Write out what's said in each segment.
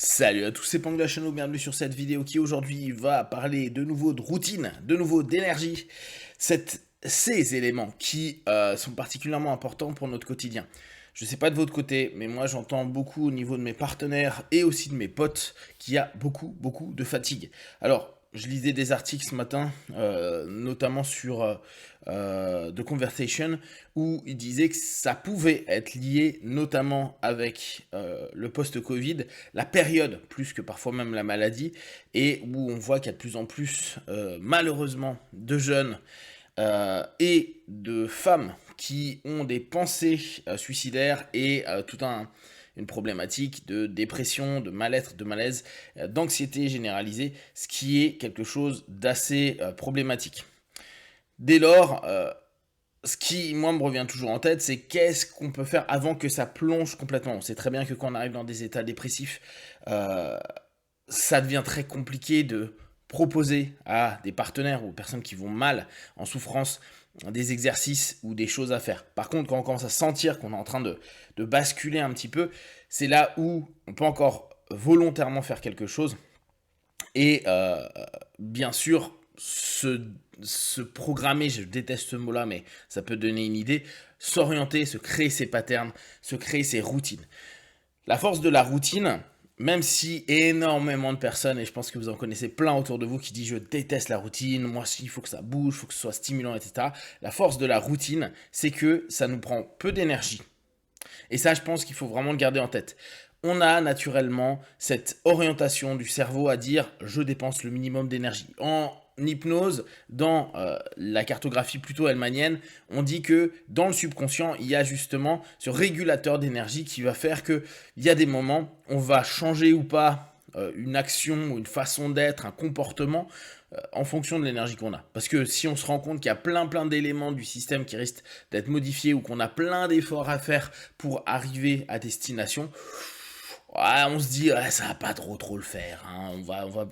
Salut à tous, c'est Pang de la chaîne, bienvenue sur cette vidéo qui aujourd'hui va parler de nouveau de routine, de nouveau d'énergie, ces éléments qui sont particulièrement importants pour notre quotidien. Je sais pas de votre côté, mais moi j'entends beaucoup au niveau de mes partenaires et aussi de mes potes qu'il y a beaucoup de fatigue. Alors, je lisais des articles ce matin, notamment sur The Conversation, où il disait que ça pouvait être lié notamment avec le post-Covid, la période, plus que parfois même la maladie, et où on voit qu'il y a de plus en plus, malheureusement, de jeunes et de femmes qui ont des pensées suicidaires et une problématique de dépression, de mal-être, de malaise, d'anxiété généralisée, ce qui est quelque chose d'assez problématique. Dès lors, ce qui, moi, me revient toujours en tête, c'est qu'est-ce qu'on peut faire avant que ça plonge complètement. On sait très bien que quand on arrive dans des états dépressifs, euh, ça devient très compliqué de proposer à des partenaires ou aux personnes qui vont mal, en souffrance, des exercices ou des choses à faire. Par contre, quand on commence à sentir qu'on est en train de basculer un petit peu, c'est là où on peut encore volontairement faire quelque chose et bien sûr se programmer, je déteste ce mot-là, mais ça peut donner une idée, s'orienter, se créer ses patterns, se créer ses routines. La force de la routine, même si énormément de personnes, et je pense que vous en connaissez plein autour de vous qui disent je déteste la routine, moi il faut que ça bouge, il faut que ce soit stimulant, etc. La force de la routine, c'est que ça nous prend peu d'énergie. Et ça, je pense qu'il faut vraiment le garder en tête. On a naturellement cette orientation du cerveau à dire je dépense le minimum d'énergie. En hypnose, dans la cartographie plutôt hellmanienne, on dit que dans le subconscient, il y a justement ce régulateur d'énergie qui va faire qu'il y a des moments, on va changer ou pas une action, une façon d'être, un comportement en fonction de l'énergie qu'on a. Parce que si on se rend compte qu'il y a plein d'éléments du système qui risquent d'être modifiés ou qu'on a plein d'efforts à faire pour arriver à destination, ouais, on se dit ouais, ça va pas trop le faire. Hein.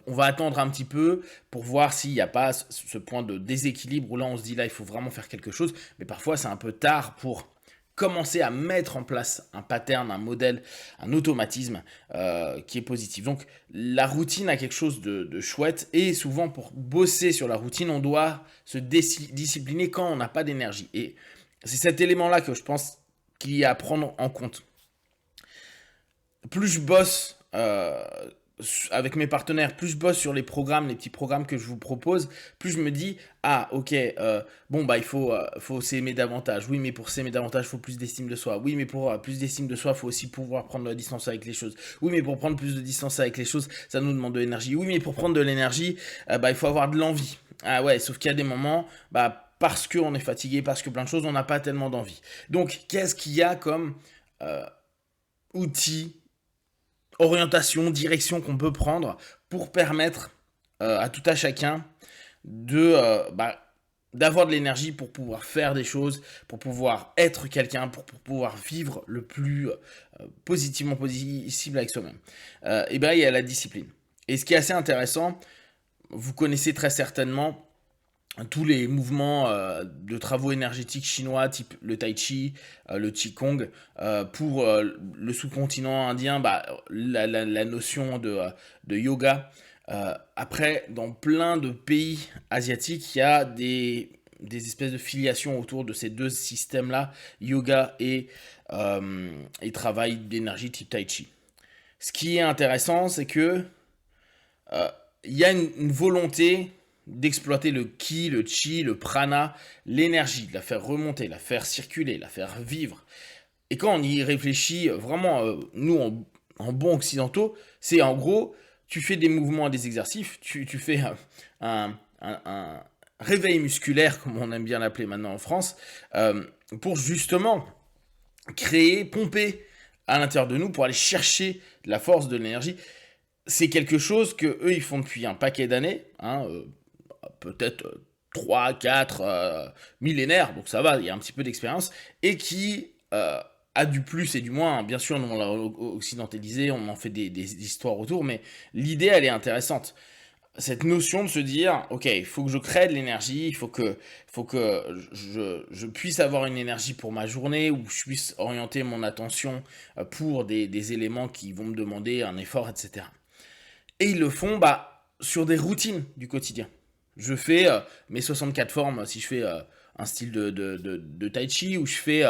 On va attendre un petit peu pour voir s'il n'y a pas ce point de déséquilibre où là on se dit là il faut vraiment faire quelque chose. Mais parfois c'est un peu tard pour commencer à mettre en place un pattern, un modèle, un automatisme qui est positif. Donc la routine a quelque chose de chouette et souvent pour bosser sur la routine, on doit se discipliner quand on n'a pas d'énergie. Et c'est cet élément-là que je pense qu'il y a à prendre en compte. Plus je bosse avec mes partenaires, plus je bosse sur les programmes, les petits programmes que je vous propose, plus je me dis ah ok bon bah faut s'aimer davantage. Oui mais pour s'aimer davantage il faut plus d'estime de soi. Oui mais pour plus d'estime de soi il faut aussi pouvoir prendre de la distance avec les choses. Oui mais pour prendre plus de distance avec les choses ça nous demande de l'énergie. Oui mais pour prendre de l'énergie bah il faut avoir de l'envie. Ah ouais sauf qu'il y a des moments bah parce qu'on est fatigué, parce que plein de choses on n'a pas tellement d'envie. Donc qu'est-ce qu'il y a comme outils, orientation, direction qu'on peut prendre pour permettre à tout à chacun de d'avoir de l'énergie pour pouvoir faire des choses, pour pouvoir être quelqu'un, pour pouvoir vivre le plus positivement possible avec soi-même. Et bien il y a la discipline. Et ce qui est assez intéressant, vous connaissez très certainement tous les mouvements de travaux énergétiques chinois, type le tai chi, le qigong, pour le sous-continent indien, bah, la notion de yoga. Après, dans plein de pays asiatiques, il y a des espèces de filiations autour de ces deux systèmes-là, yoga et travail d'énergie type tai chi. Ce qui est intéressant, c'est que euh, il y a une volonté d'exploiter le ki, le chi, le prana, l'énergie, de la faire remonter, la faire circuler, la faire vivre. Et quand on y réfléchit, vraiment, nous, en bons occidentaux, c'est en gros, tu fais des mouvements et des exercices, tu fais un réveil musculaire, comme on aime bien l'appeler maintenant en France, pour justement créer, pomper à l'intérieur de nous, pour aller chercher de la force, de l'énergie. C'est quelque chose que eux ils font depuis un paquet d'années, hein, peut-être 3, 4 millénaires, donc ça va, il y a un petit peu d'expérience, et qui a du plus et du moins, hein. Bien sûr, nous on l'a occidentalisé, on en fait des histoires autour, mais l'idée elle est intéressante. cette notion de se dire, ok, il faut que je crée de l'énergie, il faut que je puisse avoir une énergie pour ma journée, où je puisse orienter mon attention pour des éléments qui vont me demander un effort, etc. Et ils le font sur des routines du quotidien. Je fais mes 64 formes si je fais un style de tai chi, ou je fais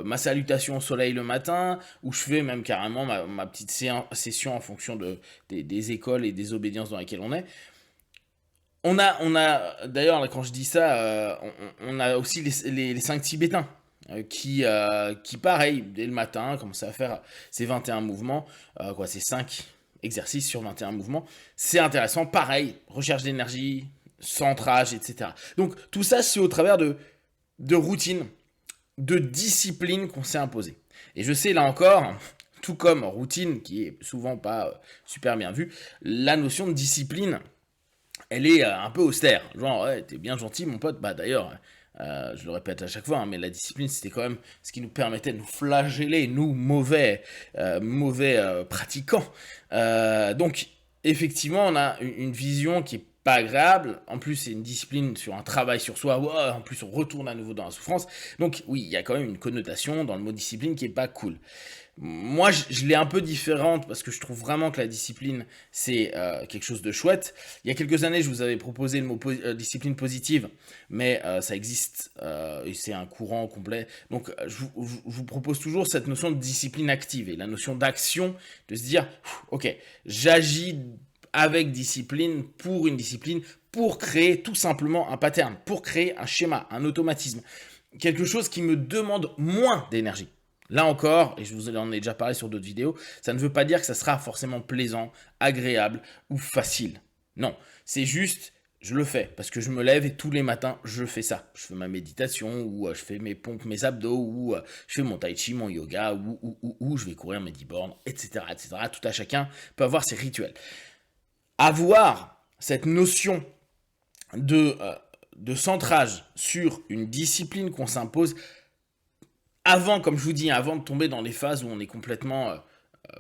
ma salutation au soleil le matin, ou je fais même carrément ma petite session en fonction des écoles et des obédiences dans lesquelles on est. D'ailleurs, là, quand je dis ça, on a aussi les 5 Tibétains qui, pareil, dès le matin, commencent à faire ces 21 mouvements, ces 5 exercices sur 21 mouvements. C'est intéressant, pareil, recherche d'énergie, centrage, etc. Donc, tout ça, c'est au travers de routines, de disciplines qu'on s'est imposées. Et je sais, là encore, tout comme routine, qui est souvent pas super bien vue, la notion de discipline, elle est un peu austère. Genre, ouais, t'es bien gentil, mon pote. Bah, d'ailleurs, je le répète à chaque fois, hein, mais la discipline, c'était quand même ce qui nous permettait de nous flageller, nous, mauvais pratiquants. Donc, effectivement, on a une vision qui est pas agréable. En plus, c'est une discipline sur un travail sur soi. Ouais, en plus, on retourne à nouveau dans la souffrance. Donc, oui, il y a quand même une connotation dans le mot discipline qui est pas cool. Moi, je l'ai un peu différente parce que je trouve vraiment que la discipline, c'est quelque chose de chouette. Il y a quelques années, je vous avais proposé le mot discipline positive, mais ça existe et c'est un courant complet. Donc, je vous propose toujours cette notion de discipline active et la notion d'action, de se dire, ok, j'agis avec discipline, pour créer tout simplement un pattern, pour créer un schéma, un automatisme, quelque chose qui me demande moins d'énergie. Là encore, et je vous en ai déjà parlé sur d'autres vidéos, ça ne veut pas dire que ça sera forcément plaisant, agréable ou facile. Non, c'est juste, je le fais parce que je me lève et tous les matins, je fais ça. Je fais ma méditation, ou je fais mes pompes, mes abdos, ou je fais mon tai chi, mon yoga, ou je vais courir mes 10 bornes, etc., etc. Tout à chacun peut avoir ses rituels. Avoir cette notion de centrage sur une discipline qu'on s'impose, avant, comme je vous dis, avant de tomber dans les phases où on est complètement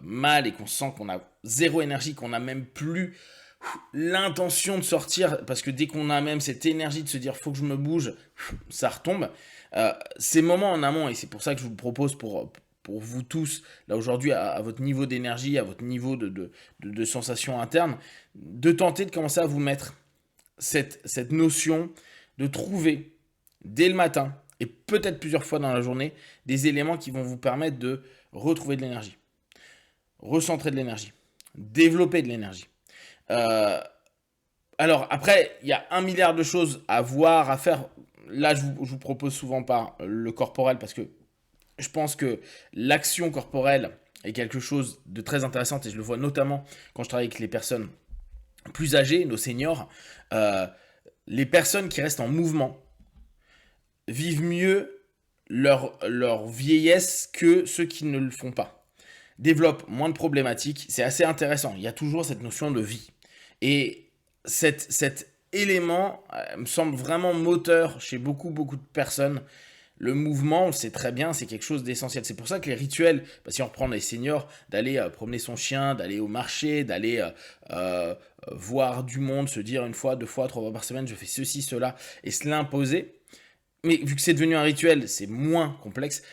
mal et qu'on sent qu'on a zéro énergie, qu'on n'a même plus l'intention de sortir, parce que dès qu'on a même cette énergie de se dire faut que je me bouge, ça retombe. Ces moments en amont, et c'est pour ça que je vous le propose pour vous tous, là aujourd'hui, à votre niveau d'énergie, à votre niveau de sensation interne, de tenter de commencer à vous mettre cette notion de trouver dès le matin, et peut-être plusieurs fois dans la journée, des éléments qui vont vous permettre de retrouver de l'énergie, recentrer de l'énergie, développer de l'énergie. Alors après, il y a 1 milliard de choses à voir, à faire. Là, je vous propose souvent pas le corporel parce que je pense que l'action corporelle est quelque chose de très intéressant et je le vois notamment quand je travaille avec les personnes plus âgées, nos seniors. Les personnes qui restent en mouvement vivent mieux leur vieillesse que ceux qui ne le font pas. Développent moins de problématiques. C'est assez intéressant. Il y a toujours cette notion de vie. Et cet élément me semble vraiment moteur chez beaucoup de personnes. Le mouvement, on le sait très bien, c'est quelque chose d'essentiel. C'est pour ça que les rituels, si on reprend les seniors, d'aller promener son chien, d'aller au marché, d'aller voir du monde, se dire 1 fois, 2 fois, 3 fois par semaine, je fais ceci, cela, et se l'imposer. Mais vu que c'est devenu un rituel, c'est moins complexe,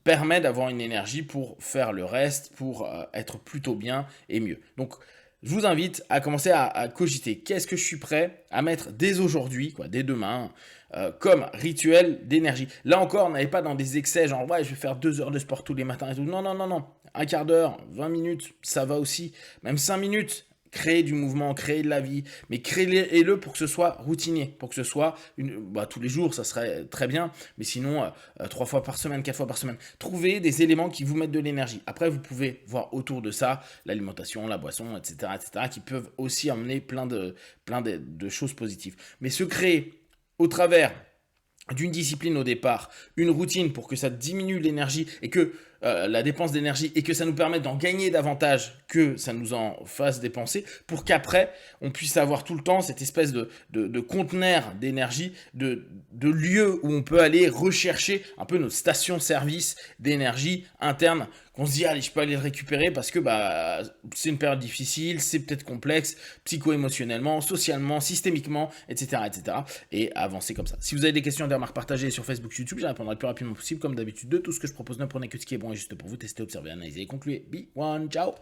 permet d'avoir une énergie pour faire le reste, pour être plutôt bien et mieux. Donc, je vous invite à commencer à cogiter. Qu'est-ce que je suis prêt à mettre dès aujourd'hui, dès demain, comme rituel d'énergie. Là encore, on n'allait pas dans des excès, genre ouais, je vais faire 2 heures de sport tous les matins et tout. Non, non, non, non. 1/4 d'heure, 20 minutes, ça va aussi. Même 5 minutes. Créer du mouvement, créer de la vie, mais créez-le pour que ce soit routinier, pour que ce soit tous les jours, ça serait très bien, mais sinon 3 fois par semaine, 4 fois par semaine. Trouvez des éléments qui vous mettent de l'énergie. Après, vous pouvez voir autour de ça l'alimentation, la boisson, etc., etc., qui peuvent aussi amener plein de choses positives. Mais se créer au travers d'une discipline au départ, une routine pour que ça diminue l'énergie et que la dépense d'énergie et que ça nous permette d'en gagner davantage que ça nous en fasse dépenser pour qu'après on puisse avoir tout le temps cette espèce de conteneur d'énergie, de lieu où on peut aller rechercher un peu notre station-service d'énergie interne qu'on se dit, allez, je peux aller le récupérer parce que bah, c'est une période difficile, c'est peut-être complexe, psycho-émotionnellement, socialement, systémiquement, etc., etc. Et avancer comme ça. Si vous avez des questions, des remarques partagées sur Facebook, YouTube, j'y répondrai le plus rapidement possible. Comme d'habitude, de tout ce que je propose, ne prenez que ce qui est bon et juste pour vous. Testez, observez, analysez et concluez. Be one, ciao!